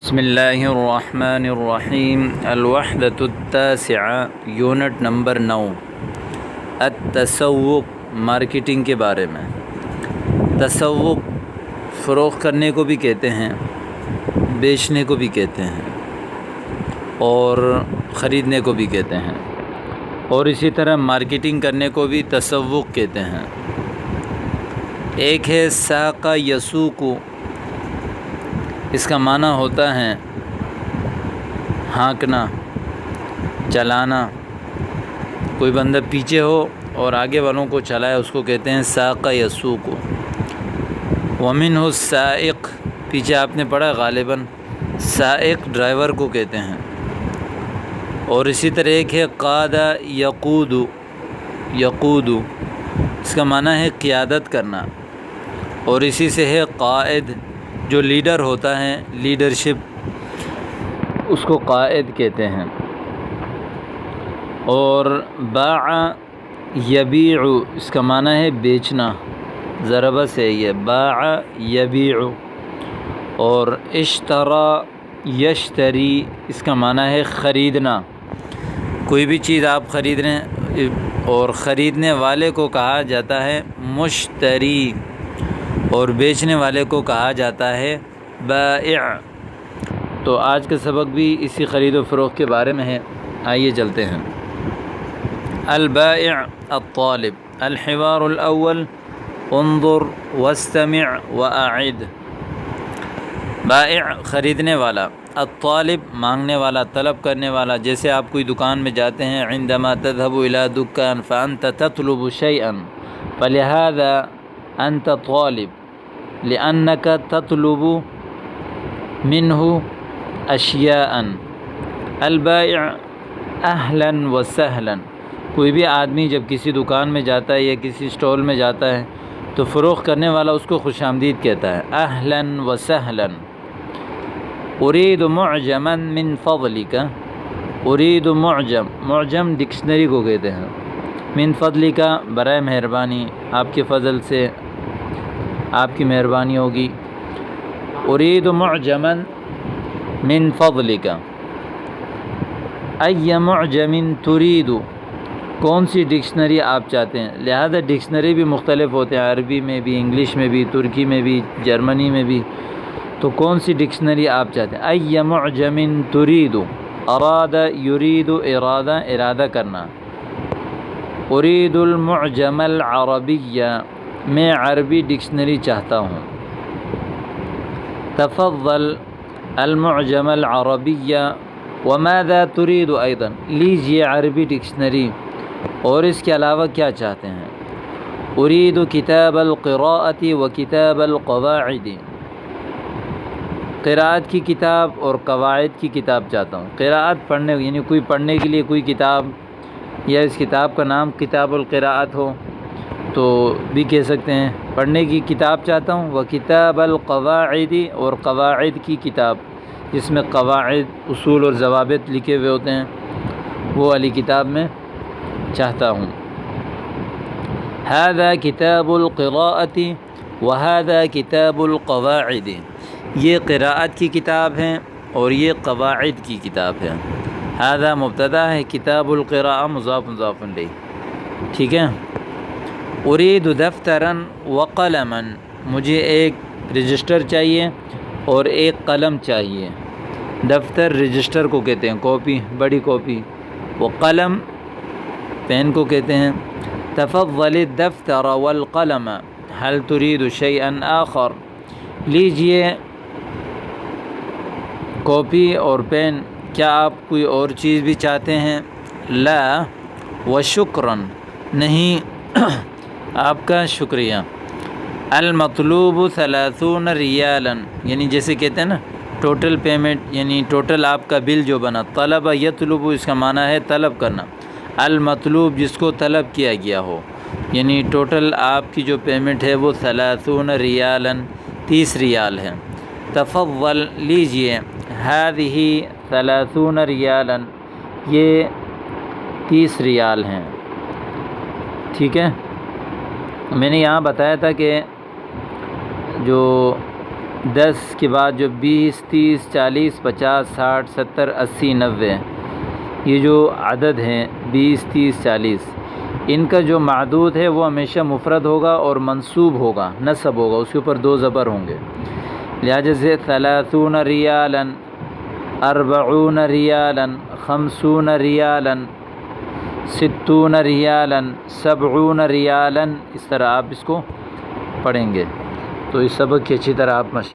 بسم اللہ الرحمن الرحیم الوحدۃ التاسعہ یونٹ نمبر 9 التسوق مارکیٹنگ کے بارے میں۔ تسوق فروخت کرنے کو بھی کہتے ہیں، بیچنے کو بھی کہتے ہیں اور خریدنے کو بھی کہتے ہیں، اور اسی طرح مارکیٹنگ کرنے کو بھی تسوق کہتے ہیں۔ ایک ہے ساق یسوق، اس کا معنی ہوتا ہے ہانکنا، چلانا۔ کوئی بندہ پیچھے ہو اور آگے والوں کو چلائے، اس کو کہتے ہیں ساق یسوق۔ ومنہ السائق، پیچھے آپ نے پڑھا غالباً، سائق ڈرائیور کو کہتے ہیں۔ اور اسی طرح ایک ہے قاد یقود، یقود اس کا معنی ہے قیادت کرنا، اور اسی سے ہے قائد، جو لیڈر ہوتا ہے، لیڈرشپ، اس کو قائد کہتے ہیں۔ اور باع یبیع، اس کا معنی ہے بیچنا، ضرب سے یہ باع یبیع۔ اور اشترى یشتری، اس کا معنی ہے خریدنا۔ کوئی بھی چیز آپ خرید رہے ہیں اور خریدنے والے کو کہا جاتا ہے مشتری، اور بیچنے والے کو کہا جاتا ہے بائع۔ تو آج کا سبق بھی اسی خرید و فروخت کے بارے میں ہے، آئیے چلتے ہیں۔ البائع الطالب، الحوار الاول انظر واستمع واعد۔ بائع خریدنے والا، الطالب مانگنے والا، طلب کرنے والا۔ جیسے آپ کوئی دکان میں جاتے ہیں، عندما تذهب الى دکان فانت تطلب شيئا فلهذا انت طالب لأنك تطلب منه اشیاء۔ البائع اہلا وسہلا، کوئی بھی آدمی جب کسی دکان میں جاتا ہے یا کسی اسٹال میں جاتا ہے تو فروخت کرنے والا اس کو خوش آمدید کہتا ہے، اہلا وسہلا۔ اريد معجما من فضلك، اريد معجم، معجم ڈکشنری کو کہتے ہیں، من فضلك برائے مہربانی، آپ کے فضل سے، آپ کی مہربانی ہوگی۔ اريد معجما من فضلك، ای معجم تريد، کون سی ڈکشنری آپ چاہتے ہیں۔ لہذا ڈکشنری بھی مختلف ہوتے ہیں، عربی میں بھی، انگلش میں بھی، ترکی میں بھی، جرمنی میں بھی۔ تو کون سی ڈکشنری آپ چاہتے ہیں۔ ای معجم تريد، اراد یرید، ارادہ ارادہ کرنا۔ اريد المعجم العربی، میں عربی ڈکشنری چاہتا ہوں۔ تفضل المعجم العربی وماذا تريد ایضا، لیجیے عربی ڈکشنری، اور اس کے علاوہ کیا چاہتے ہیں۔ اريد کتاب القراءة وکتاب القواعد، قراءت کی کتاب اور قواعد کی کتاب چاہتا ہوں۔ قراءت پڑھنے، یعنی کوئی پڑھنے کے لیے کوئی کتاب، یا اس کتاب کا نام کتاب القراءت ہو تو بھی کہہ سکتے ہیں، پڑھنے کی کتاب چاہتا ہوں۔ وکتاب القواعد، اور قواعد کی کتاب جس میں قواعد، اصول اور ضوابط لکھے ہوئے ہوتے ہیں، وہ والی کتاب میں چاہتا ہوں۔ هذا کتاب القراءة وهذا کتاب القواعد، یہ قراءت کی کتاب ہے اور یہ قواعد کی کتاب ہے۔ هذا مبتدا ہے، کتاب القراءة مضاف مضاف الیہ، ٹھیک ہے۔ اريد دفترا وقلما، مجھے ایک رجسٹر چاہیے اور ایک قلم چاہیے۔ دفتر رجسٹر کو کہتے ہیں، کاپی، بڑی کاپی، وہ قلم پین کو کہتے ہیں۔ تفضل الدفتر والقلم هل تريد شيئا آخر، لیجیے کاپی اور پین، کیا آپ کوئی اور چیز بھی چاہتے ہیں۔ لا وشکرا، نہیں آپ کا شکریہ۔ المطلوب 30 ریالا، یعنی جیسے کہتے ہیں نا ٹوٹل پیمنٹ، یعنی ٹوٹل آپ کا بل جو بنا۔ طلب یطلب، اس کا معنی ہے طلب کرنا۔ المطلوب جس کو طلب کیا گیا ہو، یعنی ٹوٹل آپ کی جو پیمنٹ ہے وہ 30 ریالا، 30 ریال ہے۔ تفضل، لیجیے، هذه 30 ریالا، یہ 30 ریال ہیں، ٹھیک ہے۔ میں نے یہاں بتایا تھا کہ جو 10 کے بعد جو 20 30 40 50 60 70 80 90 یہ جو عدد ہیں 20 30 40 ان کا جو معدود ہے وہ ہمیشہ مفرد ہوگا اور منصوب ہوگا، نصب ہوگا، اس کے اوپر 2 زبر ہوں گے، لہٰذا سے 30 ریالا 40 ریالا 50 ریالا 60 ریالا 70 ریالا، اس طرح آپ اس کو پڑھیں گے تو اس سبق کی اچھی طرح آپ